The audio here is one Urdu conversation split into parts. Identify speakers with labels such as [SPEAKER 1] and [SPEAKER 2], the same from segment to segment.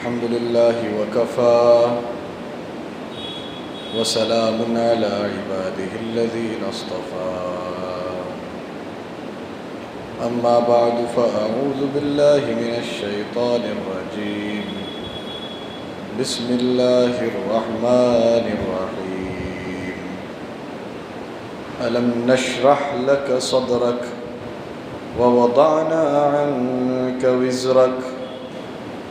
[SPEAKER 1] الحمد لله وكفى وسلام على عباده الذين اصطفى أما بعد فأعوذ بالله من الشيطان الرجيم بسم الله الرحمن الرحيم ألم نشرح لك صدرك ووضعنا عنك وزرك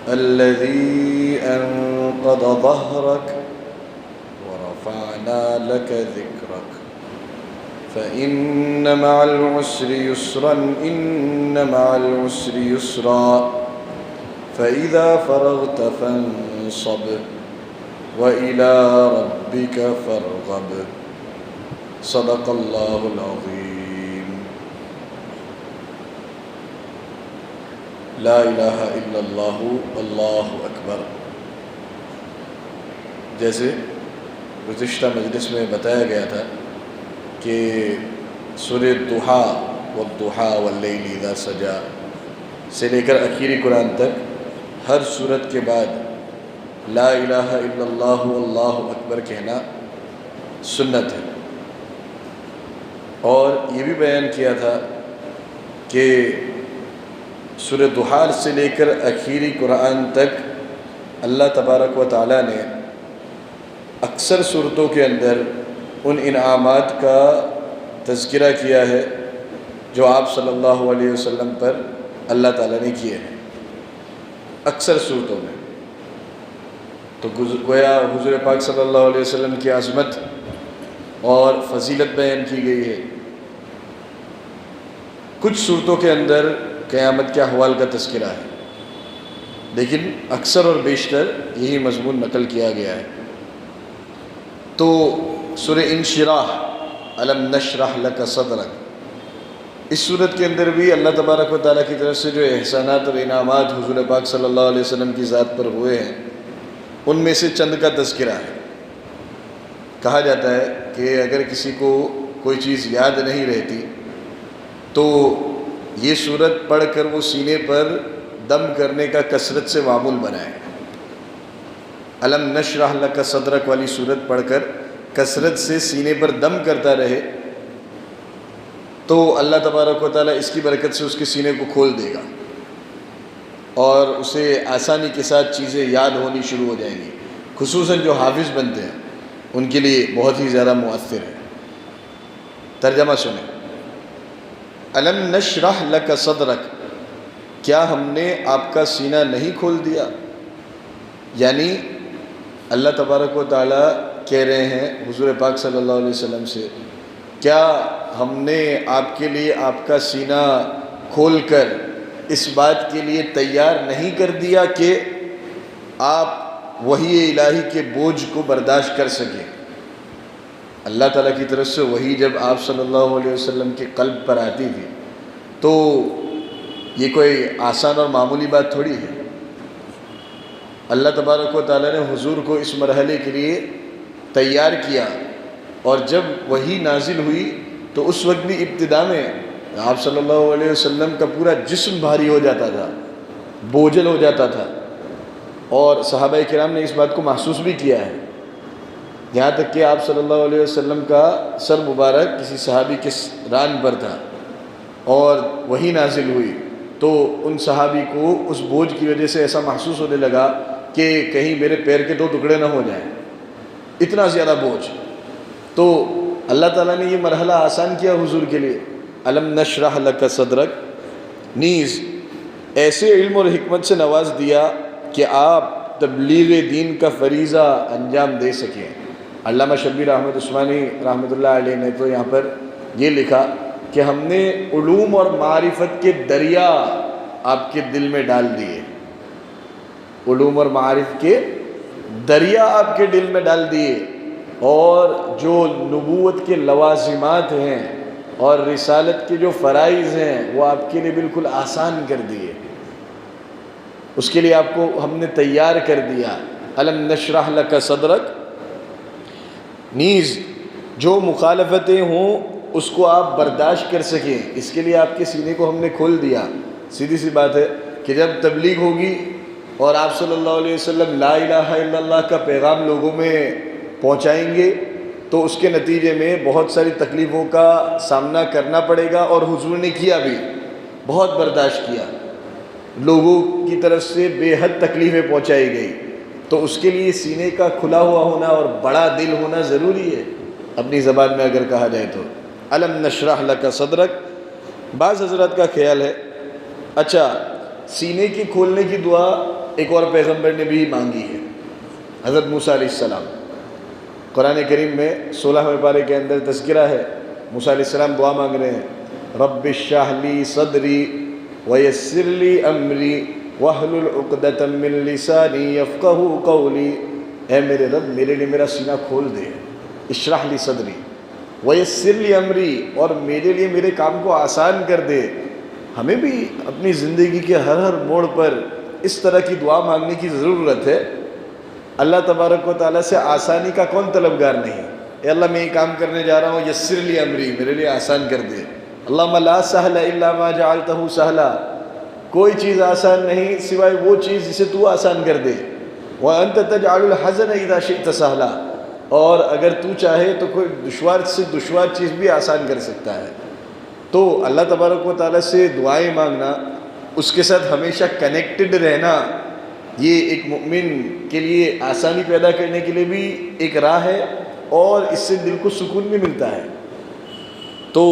[SPEAKER 1] الذي أنقض ظهرك ورفعنا لك ذكرك فإن مع العسر يسرا إن مع العسر يسرا فإذا فرغت فانصب وإلى ربك فارغب صدق الله العظيم لا الہ الا اللہ اللہ اکبر۔ جیسے گزشتہ مجلس میں بتایا گیا تھا کہ سورہ ضحیٰ والضحیٰ واللیل اذا سجا سے لے کر آخری قرآن تک ہر سورت کے بعد لا الہ الا اللہ اللہ اکبر کہنا سنت ہے، اور یہ بھی بیان کیا تھا کہ سورہ ضحیٰ سے لے کر آخری قرآن تک اللہ تبارک و تعالیٰ نے اکثر صورتوں کے اندر ان انعامات کا تذکرہ کیا ہے جو آپ صلی اللہ علیہ وسلم پر اللہ تعالیٰ نے کیے ہیں اکثر صورتوں میں۔ تو گویا حضور پاک صلی اللہ علیہ وسلم کی عظمت اور فضیلت بیان کی گئی ہے۔ کچھ صورتوں کے اندر قیامت کے احوال کا تذکرہ ہے، لیکن اکثر اور بیشتر یہی مضمون نقل کیا گیا ہے۔ تو سورہ انشراح الم نشرح لک صدرک، اس صورت کے اندر بھی اللہ تبارک و تعالیٰ کی طرف سے جو احسانات اور انعامات حضور پاک صلی اللہ علیہ وسلم کی ذات پر ہوئے ہیں ان میں سے چند کا تذکرہ ہے۔ کہا جاتا ہے کہ اگر کسی کو کوئی چیز یاد نہیں رہتی تو یہ صورت پڑھ کر وہ سینے پر دم کرنے کا کثرت سے معمول بنائے۔ الم نشرح لک صدرک والی صورت پڑھ کر کثرت سے سینے پر دم کرتا رہے تو اللہ تبارک و تعالیٰ اس کی برکت سے اس کے سینے کو کھول دے گا اور اسے آسانی کے ساتھ چیزیں یاد ہونی شروع ہو جائیں گی، خصوصاً جو حافظ بنتے ہیں ان کے لیے بہت ہی زیادہ مؤثر ہے۔ ترجمہ سنیں، الم نشرح لک صدرک، کیا ہم نے آپ کا سینہ نہیں کھول دیا؟ یعنی اللہ تبارک و تعالیٰ کہہ رہے ہیں حضور پاک صلی اللہ علیہ وسلم سے، کیا ہم نے آپ کے لیے آپ کا سینہ کھول کر اس بات کے لیے تیار نہیں کر دیا کہ آپ وحی الہی کے بوجھ کو برداشت کر سکیں؟ اللہ تعالیٰ کی طرف سے وحی جب آپ صلی اللہ علیہ وسلم کے قلب پر آتی تھی تو یہ کوئی آسان اور معمولی بات تھوڑی ہے۔ اللہ تبارک و تعالیٰ نے حضور کو اس مرحلے کے لیے تیار کیا، اور جب وحی نازل ہوئی تو اس وقت بھی ابتدا میں آپ صلی اللہ علیہ وسلم کا پورا جسم بھاری ہو جاتا تھا، بوجھل ہو جاتا تھا، اور صحابہ کرام نے اس بات کو محسوس بھی کیا ہے، یہاں تک کہ آپ صلی اللہ علیہ وسلم کا سر مبارک کسی صحابی کے ران پر تھا اور وہی نازل ہوئی تو ان صحابی کو اس بوجھ کی وجہ سے ایسا محسوس ہونے لگا کہ کہیں میرے پیر کے 2 ٹکڑے نہ ہو جائیں، اتنا زیادہ بوجھ۔ تو اللہ تعالیٰ نے یہ مرحلہ آسان کیا حضور کے لیے، الم نشرح لک صدرک، نیز ایسے علم اور حکمت سے نواز دیا کہ آپ تبلیغ دین کا فریضہ انجام دے سکیں۔ علامہ شبیر احمد عثمانی رحمۃ اللہ علیہ نے تو یہاں پر یہ لکھا کہ ہم نے علوم اور معرفت کے دریا آپ کے دل میں ڈال دیے، علوم اور معارف کے دریا آپ کے دل میں ڈال دیے، اور جو نبوت کے لوازمات ہیں اور رسالت کے جو فرائض ہیں وہ آپ کے لیے بالکل آسان کر دیے، اس کے لیے آپ کو ہم نے تیار کر دیا۔ الم نشرح لک صدرک، نیز جو مخالفتیں ہوں اس کو آپ برداشت کر سکیں، اس کے لیے آپ کے سینے کو ہم نے کھول دیا۔ سیدھی سی بات ہے کہ جب تبلیغ ہوگی اور آپ صلی اللہ علیہ وسلم لا الہ الا اللہ کا پیغام لوگوں میں پہنچائیں گے تو اس کے نتیجے میں بہت ساری تکلیفوں کا سامنا کرنا پڑے گا، اور حضور نے کیا بھی، بہت برداشت کیا، لوگوں کی طرف سے بے حد تکلیفیں پہنچائی گئی، تو اس کے لیے سینے کا کھلا ہوا ہونا اور بڑا دل ہونا ضروری ہے اپنی زبان میں اگر کہا جائے تو۔ الم نشرح لک صدرک۔ بعض حضرات کا خیال ہے اچھا سینے کی کھولنے کی دعا ایک اور پیغمبر نے بھی مانگی ہے، حضرت موسیٰ علیہ السلام۔ قرآن کریم میں 16ویں پارے کے اندر تذکرہ ہے، موسیٰ علیہ السلام دعا مانگ رہے ہیں، رب اشرح لی صدری ویسر لی امری واحلل عقدۃ من لسانی یفقہوا قولی۔ اے میرے رب میرے لیے میرا سینہ کھول دے، اشرح لی صدری ویسر لی امری، اور میرے لیے میرے کام کو آسان کر دے۔ ہمیں بھی اپنی زندگی کے ہر موڑ پر اس طرح کی دعا مانگنے کی ضرورت ہے۔ اللہ تبارک و تعالیٰ سے آسانی کا کون طلبگار نہیں؟ اے اللہ میں یہ کام کرنے جا رہا ہوں، یسر لی امری، میرے لیے آسان کر دے۔ اللہم لا سہل الا ما جعلتہ سہلا، کوئی چیز آسان نہیں سوائے وہ چیز جسے تو آسان کر دے۔ وانت تجعل الحزن اذا شئت سہلا، اور اگر تو چاہے تو کوئی دشوار سے دشوار چیز بھی آسان کر سکتا ہے۔ تو اللہ تبارک و تعالیٰ سے دعائیں مانگنا، اس کے ساتھ ہمیشہ کنیکٹڈ رہنا، یہ ایک مومن کے لیے آسانی پیدا کرنے کے لیے بھی ایک راہ ہے، اور اس سے دل کو سکون بھی ملتا ہے۔ تو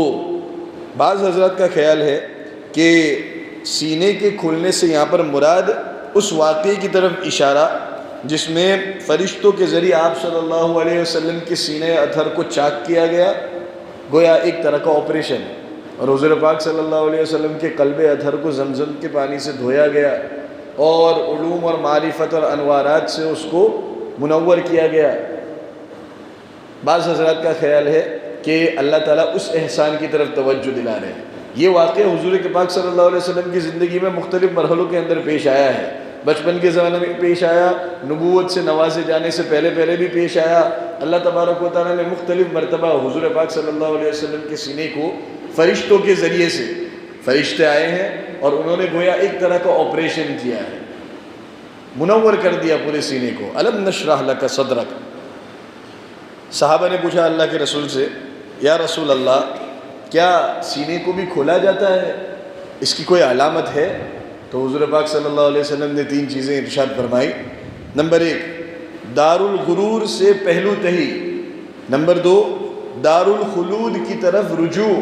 [SPEAKER 1] بعض حضرات کا خیال ہے کہ سینے کے کھلنے سے یہاں پر مراد اس واقعے کی طرف اشارہ جس میں فرشتوں کے ذریعے آپ صلی اللہ علیہ وسلم کے سینے اطہر کو چاک کیا گیا، گویا ایک طرح کا آپریشن، اور حضور پاک صلی اللہ علیہ وسلم کے قلب اطہر کو زمزم کے پانی سے دھویا گیا، اور علوم اور معرفت اور انوارات سے اس کو منور کیا گیا۔ بعض حضرات کا خیال ہے کہ اللہ تعالیٰ اس احسان کی طرف توجہ دلا رہے ہیں۔ یہ واقعہ حضور کے پاک صلی اللہ علیہ وسلم کی زندگی میں مختلف مرحلوں کے اندر پیش آیا ہے، بچپن کے زمانے میں پیش آیا، نبوت سے نوازے جانے سے پہلے بھی پیش آیا۔ اللہ تبارک و تعالیٰ نے مختلف مرتبہ حضور پاک صلی اللہ علیہ وسلم کے سینے کو فرشتوں کے ذریعے سے، فرشتے آئے ہیں اور انہوں نے گویا ایک طرح کا آپریشن کیا ہے، منور کر دیا پورے سینے کو۔ الم نشرح لک صدرک۔ صحابہ نے پوچھا اللہ کے رسول سے، یا رسول اللہ کیا سینے کو بھی کھولا جاتا ہے، اس کی کوئی علامت ہے؟ تو حضور پاک صلی اللہ علیہ وسلم نے 3 چیزیں ارشاد فرمائی۔ نمبر 1 دار الغرور سے پہلو تہی، نمبر 2 دار الخلود کی طرف رجوع،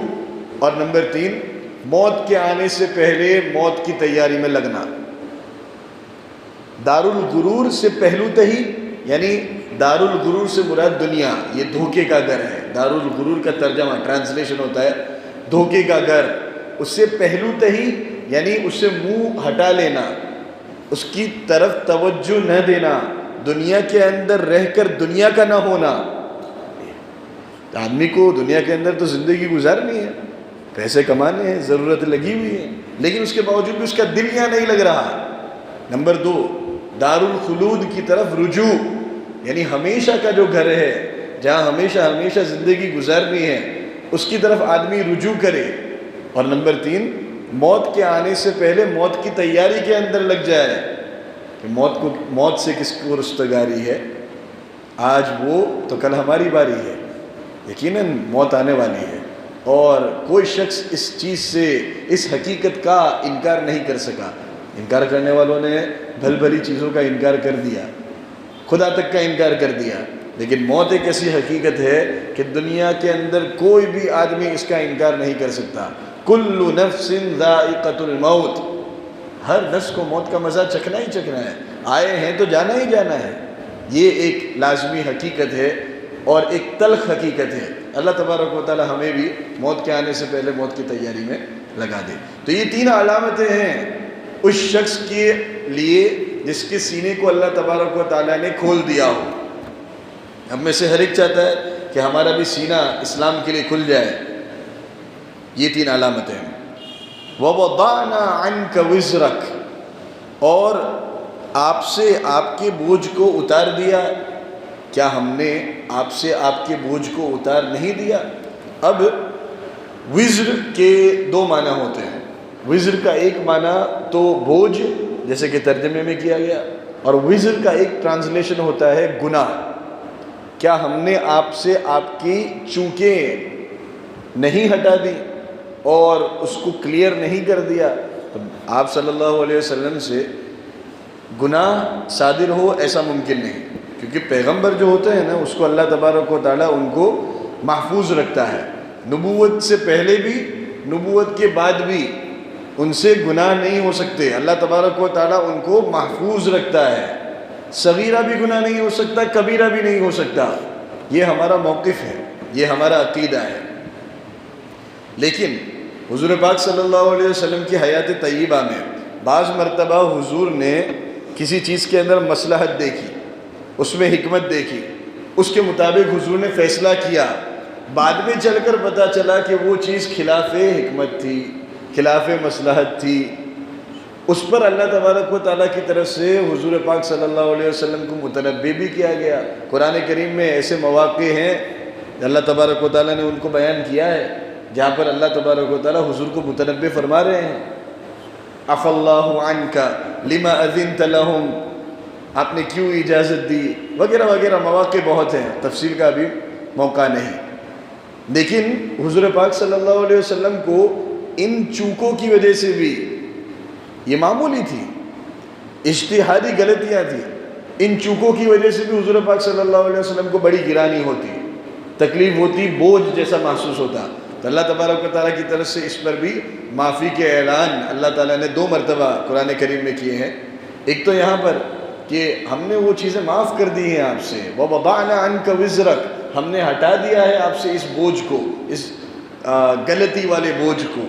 [SPEAKER 1] اور نمبر 3 موت کے آنے سے پہلے موت کی تیاری میں لگنا۔ دار الغرور سے پہلو تہی یعنی دار الغرور سے مراد دنیا، یہ دھوکے کا گھر ہے۔ دار الغرور کا ترجمہ ٹرانسلیشن ہوتا ہے دھوکے کا گھر۔ اس سے پہلو تہی یعنی اس سے منہ ہٹا لینا، اس کی طرف توجہ نہ دینا، دنیا کے اندر رہ کر دنیا کا نہ ہونا۔ آدمی کو دنیا کے اندر تو زندگی گزارنی ہے، پیسے کمانے ہیں، ضرورت لگی ہوئی ہے، لیکن اس کے باوجود بھی اس کا دل یہاں نہیں لگ رہا۔ نمبر 2 دار الخلود کی طرف رجوع، یعنی ہمیشہ کا جو گھر ہے جہاں ہمیشہ زندگی گزارنی ہے، اس کی طرف آدمی رجوع کرے۔ اور نمبر 3 موت کے آنے سے پہلے موت کی تیاری کے اندر لگ جائے کہ موت سے کس کو رستگاری ہے، آج وہ تو کل ہماری باری ہے، یقیناً موت آنے والی ہے، اور کوئی شخص اس چیز سے، اس حقیقت کا انکار نہیں کر سکا۔ انکار کرنے والوں نے بھلی چیزوں کا انکار کر دیا، خدا تک کا انکار کر دیا، لیکن موت ایک ایسی حقیقت ہے کہ دنیا کے اندر کوئی بھی آدمی اس کا انکار نہیں کر سکتا۔ کل نفس ذائقۃ الموت، ہر نفس کو موت کا مزہ چکھنا ہی چکھنا ہے، آئے ہیں تو جانا ہی جانا ہے۔ یہ ایک لازمی حقیقت ہے اور ایک تلخ حقیقت ہے۔ اللہ تبارک و تعالی ہمیں بھی موت کے آنے سے پہلے موت کی تیاری میں لگا دے۔ تو یہ 3 علامتیں ہیں اس شخص کے لیے جس کے سینے کو اللہ تبارک و تعالیٰ نے کھول دیا ہو۔ ہم میں سے ہر ایک چاہتا ہے کہ ہمارا بھی سینہ اسلام کے لیے کھل جائے۔ یہ 3 علامتیں۔ وَوَضَعْنَا عَنْكَ وِزْرَكَ، اور آپ سے آپ کے بوجھ کو اتار دیا۔ کیا ہم نے آپ سے آپ کے بوجھ کو اتار نہیں دیا؟ اب وزر کے 2 معنی ہوتے ہیں۔ وزر کا ایک معنی تو بوجھ، جیسے کہ ترجمے میں کیا گیا، اور وزر کا ایک ٹرانسلیشن ہوتا ہے گناہ۔ کیا ہم نے آپ سے آپ کی چوکیں نہیں ہٹا دی اور اس کو کلیئر نہیں کر دیا؟ تو آپ صلی اللہ علیہ وسلم سے گناہ صادر ہو ایسا ممکن نہیں، کیونکہ پیغمبر جو ہوتے ہیں نا اس کو اللہ تبارک و تعالیٰ ان کو محفوظ رکھتا ہے، نبوت سے پہلے بھی نبوت کے بعد بھی ان سے گناہ نہیں ہو سکتے، اللہ تبارک و تعالیٰ ان کو محفوظ رکھتا ہے، صغیرہ بھی گناہ نہیں ہو سکتا، کبیرہ بھی نہیں ہو سکتا۔ یہ ہمارا موقف ہے، یہ ہمارا عقیدہ ہے۔ لیکن حضور پاک صلی اللہ علیہ وسلم کی حیات طیبہ میں بعض مرتبہ حضور نے کسی چیز کے اندر مصلحت دیکھی، اس میں حکمت دیکھی، اس کے مطابق حضور نے فیصلہ کیا، بعد میں چل کر پتہ چلا کہ وہ چیز خلاف حکمت تھی، خلاف مصلحت تھی، اس پر اللہ تبارک و تعالیٰ کی طرف سے حضور پاک صلی اللہ علیہ وسلم کو متنبہ بھی کیا گیا۔ قرآن کریم میں ایسے مواقع ہیں اللہ تبارک و تعالیٰ نے ان کو بیان کیا ہے جہاں پر اللہ تبارک و تعالیٰ حضور کو متنبہ فرما رہے ہیں، عفا اللہ عنک لما اذنت لہم، آپ نے کیوں اجازت دی، وغیرہ وغیرہ مواقع بہت ہیں، تفصیل کا ابھی موقع نہیں۔ لیکن حضور پاک صلی اللہ علیہ وسلم کو ان چوکوں کی وجہ سے بھی، یہ معمولی تھی، اجتہادی غلطیاں تھیں، ان چوکوں کی وجہ سے بھی حضور پاک صلی اللہ علیہ وسلم کو بڑی گرانی ہوتی، تکلیف ہوتی، بوجھ جیسا محسوس ہوتا، تو اللہ تبارک و تعالیٰ کی طرف سے اس پر بھی معافی کے اعلان اللہ تعالیٰ نے 2 مرتبہ قرآن کریم میں کیے ہیں۔ ایک تو یہاں پر کہ ہم نے وہ چیزیں معاف کر دی ہیں آپ سے، وَوَضَعْنَا عَنْكَ وِزْرَكَ، ہم نے ہٹا دیا ہے آپ سے اس بوجھ کو، اس غلطی والے بوجھ کو۔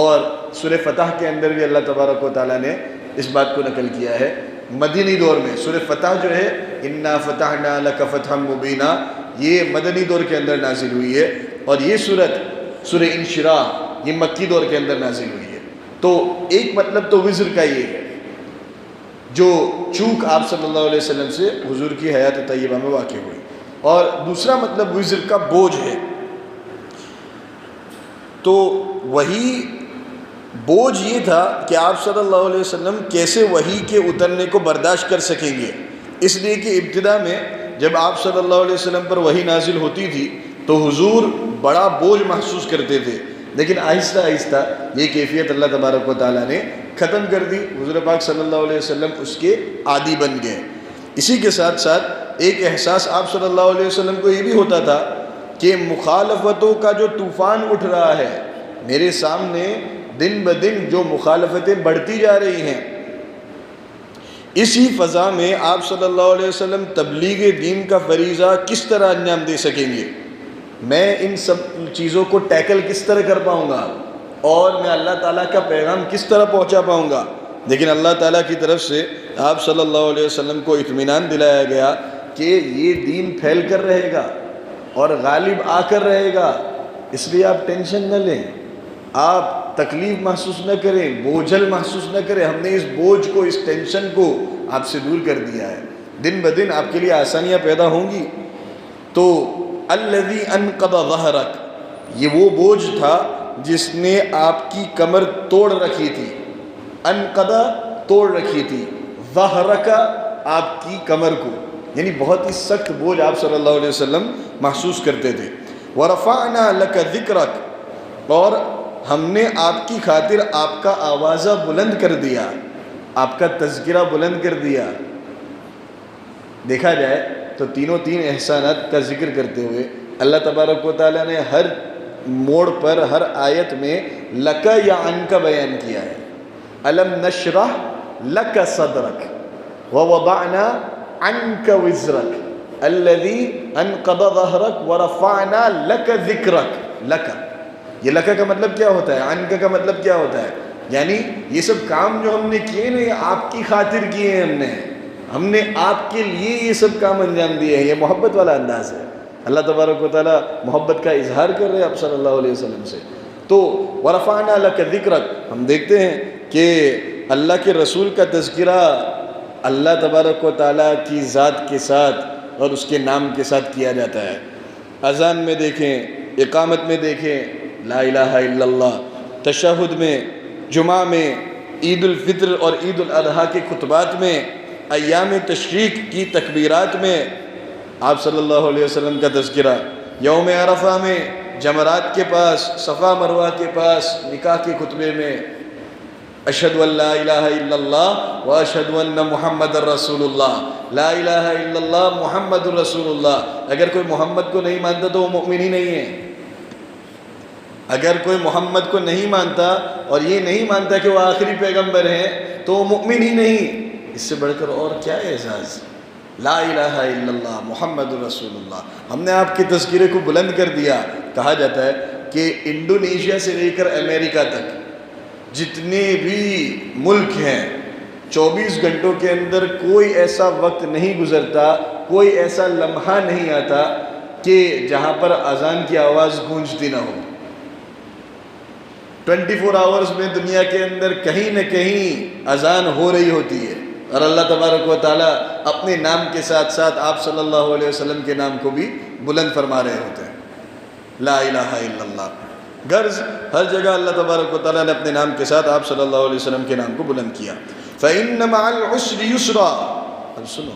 [SPEAKER 1] اور سورہ فتح کے اندر بھی اللہ تبارک و تعالیٰ نے اس بات کو نقل کیا ہے، مدنی دور میں سورہ فتح جو ہے اِنَّا فَتَحْنَا لَكَ فَتْحًا مُبِينًا، یہ مدنی دور کے اندر نازل ہوئی ہے، اور یہ سورت سورہ انشراح یہ مکی دور کے اندر نازل ہوئی ہے۔ تو ایک مطلب تو وزر کا یہ ہے جو چوک آپ صلی اللہ علیہ وسلم سے حضور کی حیات طیبہ میں واقع ہوئی، اور دوسرا مطلب وزر کا بوجھ ہے۔ تو وہی بوجھ یہ تھا کہ آپ صلی اللہ علیہ وسلم کیسے وحی کے اترنے کو برداشت کر سکیں گے، اس لیے کہ ابتدا میں جب آپ صلی اللہ علیہ وسلم پر وحی نازل ہوتی تھی تو حضور بڑا بوجھ محسوس کرتے تھے، لیکن آہستہ آہستہ یہ کیفیت اللہ تبارک و تعالیٰ نے ختم کر دی، حضور پاک صلی اللہ علیہ وسلم اس کے عادی بن گئے۔ اسی کے ساتھ ساتھ ایک احساس آپ صلی اللہ علیہ وسلم کو یہ بھی ہوتا تھا کہ مخالفتوں کا جو طوفان اٹھ رہا ہے، میرے سامنے دن بدن جو مخالفتیں بڑھتی جا رہی ہیں، اسی فضا میں آپ صلی اللہ علیہ وسلم تبلیغ دین کا فریضہ کس طرح انجام دے سکیں گے، میں ان سب چیزوں کو ٹیکل کس طرح کر پاؤں گا، اور میں اللہ تعالیٰ کا پیغام کس طرح پہنچا پاؤں گا۔ لیکن اللہ تعالیٰ کی طرف سے آپ صلی اللہ علیہ وسلم کو اطمینان دلایا گیا کہ یہ دین پھیل کر رہے گا اور غالب آ کر رہے گا، اس لیے آپ ٹینشن نہ لیں، آپ تکلیف محسوس نہ کریں، بوجھل محسوس نہ کریں، ہم نے اس بوجھ کو، اس ٹینشن کو آپ سے دور کر دیا ہے، دن بدن آپ کے لیے آسانیاں پیدا ہوں گی۔ تو الذی انقض ظہرک، یہ وہ بوجھ تھا جس نے آپ کی کمر توڑ رکھی تھی، انقض توڑ رکھی تھی، ظہرک آپ کی کمر کو، یعنی بہت ہی سخت بوجھ آپ صلی اللہ علیہ وسلم محسوس کرتے تھے۔ ورفعنا لک ذکرک، اور ہم نے آپ کی خاطر آپ کا آوازہ بلند کر دیا، آپ کا تذکرہ بلند کر دیا۔ دیکھا جائے تو تینوں تین احسانات کا ذکر کرتے ہوئے اللہ تبارک و تعالیٰ نے ہر موڑ پر، ہر آیت میں لک یا عن کا بیان کیا ہے۔ الم نشرح لک صدرک ووضعنا عنک وزرک الذی انقض ظہرک ورفعنا لک ذکرک۔ لک، یہ لکا کا مطلب کیا ہوتا ہے، عنکا کا مطلب کیا ہوتا ہے، یعنی یہ سب کام جو ہم نے کیے نا یہ آپ کی خاطر کیے ہیں، ہم نے آپ کے لیے یہ سب کام انجام دیے ہیں۔ یہ محبت والا انداز ہے، اللہ تبارک و تعالیٰ محبت کا اظہار کر رہے ہیں آپ صلی اللہ علیہ وسلم سے۔ تو ورفعنا لک ذکرک، ہم دیکھتے ہیں کہ اللہ کے رسول کا تذکرہ اللہ تبارک و تعالیٰ کی ذات کے ساتھ اور اس کے نام کے ساتھ کیا جاتا ہے۔ اذان میں دیکھیں، اقامت میں دیکھیں لا الہ الا اللہ، تشہد میں، جمعہ میں، عید الفطر اور عید الاضحیٰ کے خطبات میں، ایام تشریق کی تکبیرات میں آپ صلی اللہ علیہ وسلم کا تذکرہ، یوم عرفہ میں جمرات کے پاس، صفا مروہ کے پاس نکاح کے خطبے میں اشہد ان لا الہ الا اللہ و اشہد ان محمد الرسول اللہ، لا الہ الا اللہ محمد الرسول اللہ۔ اگر کوئی محمد کو نہیں مانتا تو وہ مومن ہی نہیں ہے۔ اگر کوئی محمد کو نہیں مانتا اور یہ نہیں مانتا کہ وہ آخری پیغمبر ہیں تو وہ مومن ہی نہیں۔ اس سے بڑھ کر اور کیا اعزاز، لا الہ الا اللہ محمد الرسول اللہ۔ ہم نے آپ کے تذکرے کو بلند کر دیا۔ کہا جاتا ہے کہ انڈونیشیا سے لے کر امریکہ تک جتنے بھی ملک ہیں، 24 گھنٹوں کے اندر کوئی ایسا وقت نہیں گزرتا، کوئی ایسا لمحہ نہیں آتا کہ جہاں پر اذان کی آواز گونجتی نہ ہو۔ 24 آورز میں دنیا کے اندر کہیں نہ کہیں اذان ہو رہی ہوتی ہے، اور اللہ تبارک و تعالیٰ اپنے نام کے ساتھ ساتھ آپ صلی اللہ علیہ وسلم کے نام کو بھی بلند فرما رہے ہوتے ہیں، لا الہ الا اللہ۔ غرض ہر جگہ اللہ تبارک و تعالیٰ نے اپنے نام کے ساتھ آپ صلی اللہ علیہ وسلم کے نام کو بلند کیا۔ فَإِنَّ مَعَ الْعُسْرِ يُسْرًا، اب سنو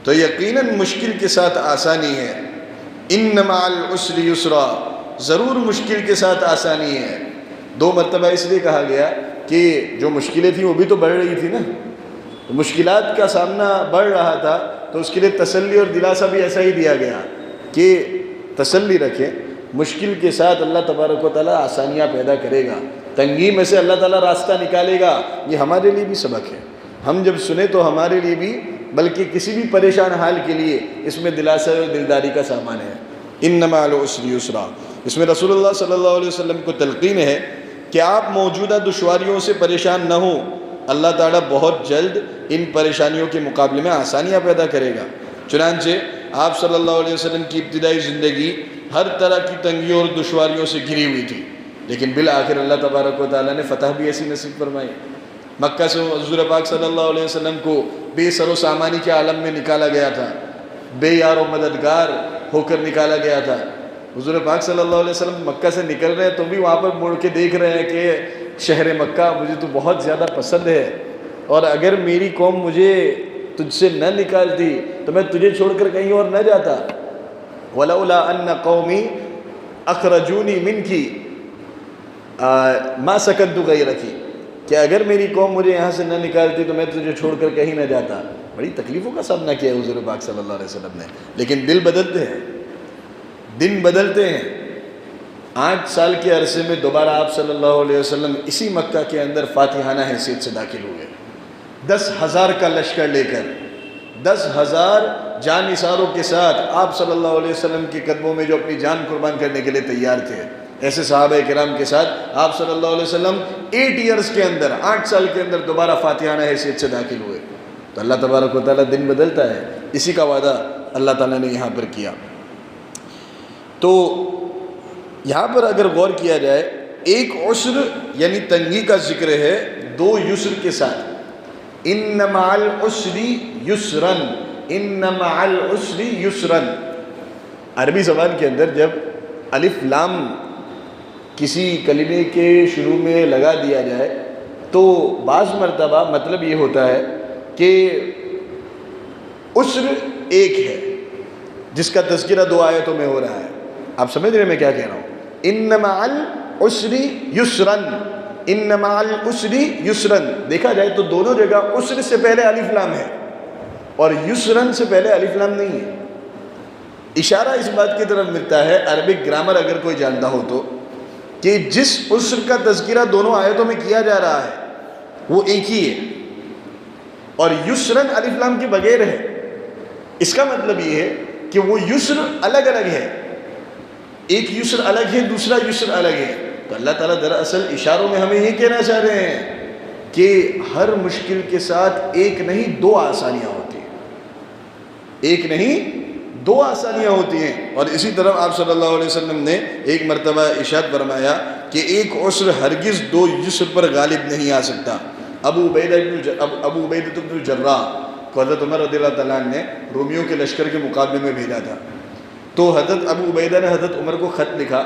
[SPEAKER 1] تو یقیناً مشکل کے ساتھ آسانی ہے۔ إِنَّ مَعَ الْعُسْرِ يُسْرًا، ضرور مشکل کے ساتھ آسانی ہے۔ 2 مرتبہ اس لیے کہا گیا کہ جو مشکلیں تھیں وہ بھی تو بڑھ رہی تھی نا، تو مشکلات کا سامنا بڑھ رہا تھا، تو اس کے لیے تسلی اور دلاسا بھی ایسا ہی دیا گیا کہ تسلی رکھیں، مشکل کے ساتھ اللہ تبارک و تعالیٰ آسانیاں پیدا کرے گا، تنگی میں سے اللہ تعالیٰ راستہ نکالے گا۔ یہ ہمارے لیے بھی سبق ہے، ہم جب سنیں تو ہمارے لیے بھی، بلکہ کسی بھی پریشان حال کے لیے اس میں دلاسا اور دلداری کا سامان ہے۔ إِنَّ مَعَ الْعُسْرِ يُسْرًا، اس میں رسول اللہ صلی اللہ علیہ وسلم کو تلقین ہے کہ آپ موجودہ دشواریوں سے پریشان نہ ہوں، اللہ تعالیٰ بہت جلد ان پریشانیوں کے مقابلے میں آسانیاں پیدا کرے گا۔ چنانچہ آپ صلی اللہ علیہ وسلم کی ابتدائی زندگی ہر طرح کی تنگیوں اور دشواریوں سے گھری ہوئی تھی، لیکن بالآخر اللہ تبارک و تعالیٰ نے فتح بھی ایسی نصیب فرمائی۔ مکہ سے حضور پاک صلی اللہ علیہ وسلم کو بے سر و سامانی کے عالم میں نکالا گیا تھا، بے یار و مددگار ہو کر نکالا گیا تھا۔ حضور پاک صلی اللہ علیہ وسلم مکہ سے نکل رہے ہیں تو بھی وہاں پر مڑ کے دیکھ رہے ہیں کہ شہر مکہ مجھے تو بہت زیادہ پسند ہے، اور اگر میری قوم مجھے تجھ سے نہ نکالتی تو میں تجھے چھوڑ کر کہیں اور نہ جاتا۔ وَلَوْلَا أَنَّ قَوْمِي أَخْرَجُونِي مِنْكِ مَا سَكَنْتُ غَيْرَكِ، کہ اگر میری قوم مجھے یہاں سے نہ نکالتی تو میں تجھے چھوڑ کر کہیں نہ جاتا۔ بڑی تکلیفوں کا سامنا کیا ہے حضور پاک صلی اللہ علیہ وسلم نے، لیکن دل بدلتے ہیں، دن بدلتے ہیں۔ 8 سال کے عرصے میں دوبارہ آپ صلی اللہ علیہ وسلم اسی مکہ کے اندر فاتحانہ حیثیت سے داخل ہوئے، 10,000 کا لشکر لے کر، 10,000 جان نثاروں کے ساتھ آپ صلی اللہ علیہ وسلم کے قدموں میں جو اپنی جان قربان کرنے کے لیے تیار تھے۔ ایسے صحابہ کرام کے ساتھ آپ صلی اللہ علیہ وسلم 8 ایئرز کے اندر، 8 سال کے اندر دوبارہ فاتحانہ حیثیت سے داخل ہوئے۔ تو اللہ تبارک و تعالیٰ دن بدلتا ہے، اسی کا وعدہ اللہ تعالیٰ نے یہاں پر کیا۔ تو یہاں پر اگر غور کیا جائے، ایک عسر یعنی تنگی کا ذکر ہے 2 یسر کے ساتھ، ان مع العسر یسرا، ان مع العسر یسرا۔ عربی زبان کے اندر جب الف لام کسی کلمے کے شروع میں لگا دیا جائے تو بعض مرتبہ مطلب یہ ہوتا ہے کہ عسر ایک ہے جس کا تذکرہ 2 آیتوں میں ہو رہا ہے۔ آپ سمجھ رہے ہیں میں کیا کہہ رہا ہوں؟ ان مع العسر یسرا، ان مع العسر یسرا، دیکھا جائے تو دونوں جگہ عسر سے پہلے الف لام ہے اور یسرا سے پہلے الف لام نہیں ہے۔ اشارہ اس بات کی طرف ملتا ہے، عربک گرامر اگر کوئی جانتا ہو تو، کہ جس عسر کا تذکرہ دونوں آیتوں میں کیا جا رہا ہے وہ ایک ہی ہے، اور یسرن الف لام کے بغیر ہے۔ اس کا مطلب یہ ہے کہ وہ یسر الگ الگ ہے، ایک یسر الگ ہے، دوسرا یسر الگ ہے۔ تو اللہ تعالیٰ دراصل اشاروں میں ہمیں یہ کہنا چاہ رہے ہیں کہ ہر مشکل کے ساتھ ایک نہیں 2 آسانیاں ہوتی ہیں، ایک نہیں 2 آسانیاں ہوتی ہیں۔ اور اسی طرح آپ صلی اللہ علیہ وسلم نے ایک مرتبہ ارشاد فرمایا کہ ایک عسر ہرگز 2 یسر پر غالب نہیں آ سکتا۔ ابو عبیدہ بن الجراح کو حضرت عمر رضی اللہ تعالیٰ عنہ نے رومیوں کے لشکر کے مقابلے میں بھیجا تھا، تو حضرت ابو عبیدہ نے حضرت عمر کو خط لکھا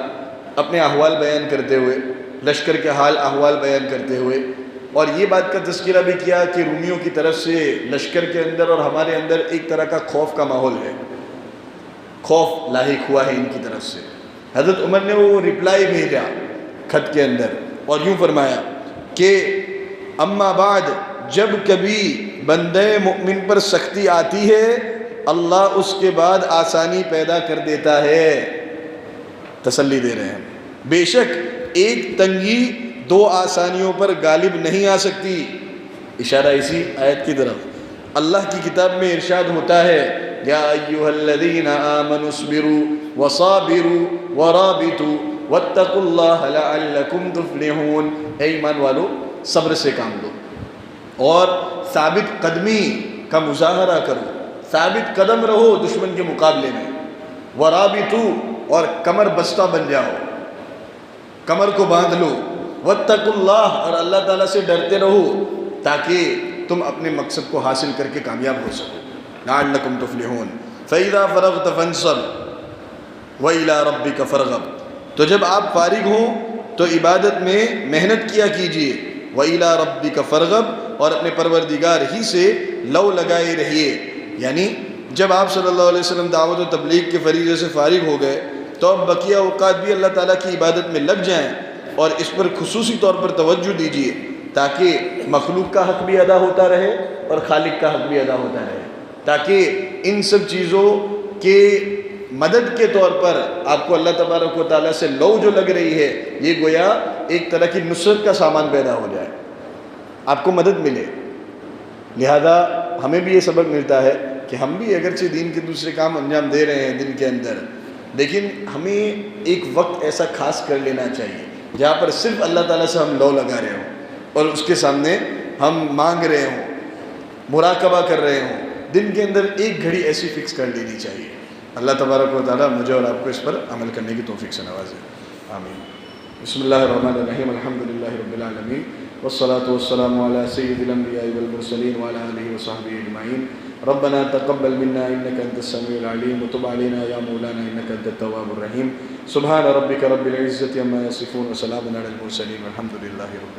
[SPEAKER 1] اپنے احوال بیان کرتے ہوئے، لشکر کے حال احوال بیان کرتے ہوئے اور یہ بات کا تذکرہ بھی کیا کہ رومیوں کی طرف سے لشکر کے اندر اور ہمارے اندر ایک طرح کا خوف کا ماحول ہے، خوف لاحق ہوا ہے ان کی طرف سے۔ حضرت عمر نے وہ رپلائی بھیجا خط کے اندر اور یوں فرمایا کہ اما بعد، جب کبھی بندے مؤمن پر سختی آتی ہے اللہ اس کے بعد آسانی پیدا کر دیتا ہے۔ تسلی دے رہے ہیں، بے شک ایک تنگی دو آسانیوں پر غالب نہیں آ سکتی۔ اشارہ اسی آیت کی طرف۔ اللہ کی کتاب میں ارشاد ہوتا ہے یا ایھا الذین آمنوا اصبروا وصابروا ورابطوا واتقوا اللہ لعلکم تفلحون۔ اے ایمان والو، صبر سے کام لو اور ثابت قدمی کا مظاہرہ کرو، ثابت قدم رہو دشمن کے مقابلے میں۔ ورابطوا، اور کمر بستہ بن جاؤ، کمر کو باندھ لو۔ واتقوا اللہ، اور اللہ تعالیٰ سے ڈرتے رہو تاکہ تم اپنے مقصد کو حاصل کر کے کامیاب ہو سکو۔ لعلکم تفلحون۔ فإذا فرغت فانصب وإلی ربک فارغب، تو جب آپ فارغ ہوں تو عبادت میں محنت کیا کیجئے۔ وإلی ربک فارغب، اور اپنے پروردگار ہی سے لو لگائے رہیے۔ یعنی جب آپ صلی اللہ علیہ وسلم دعوت و تبلیغ کے فریضے سے فارغ ہو گئے تو اب بقیہ اوقات بھی اللہ تعالیٰ کی عبادت میں لگ جائیں اور اس پر خصوصی طور پر توجہ دیجیے تاکہ مخلوق کا حق بھی ادا ہوتا رہے اور خالق کا حق بھی ادا ہوتا رہے، تاکہ ان سب چیزوں کے مدد کے طور پر آپ کو اللہ تبارک و تعالیٰ سے لو جو لگ رہی ہے یہ گویا ایک طرح کی نصرت کا سامان پیدا ہو جائے، آپ کو مدد ملے۔ لہذا ہمیں بھی یہ سبق ملتا ہے کہ ہم بھی اگرچہ دین کے دوسرے کام انجام دے رہے ہیں دن کے اندر، لیکن ہمیں ایک وقت ایسا خاص کر لینا چاہیے جہاں پر صرف اللہ تعالیٰ سے ہم لو لگا رہے ہوں اور اس کے سامنے ہم مانگ رہے ہوں، مراقبہ کر رہے ہوں۔ دن کے اندر ایک گھڑی ایسی فکس کر لینی چاہیے۔ اللہ تبارک و تعالیٰ مجھے اور آپ کو اس پر عمل کرنے کی توفیق سے نوازے، آمین۔ بسم اللہ الرحمن الرحیم، الحمدللہ رب العالمین، والصلاة والسلام علی سید الانبیاء والمرسلین وعلی آلہ وصحبہ اجمعین۔ ربنا تقبل منا انك انت السميع العليم وتب علينا يا مولانا انك انت التواب الرحيم۔ سبحان ربك رب العزة عما يصفون وسلام على المرسلين والحمد لله رب العالمين۔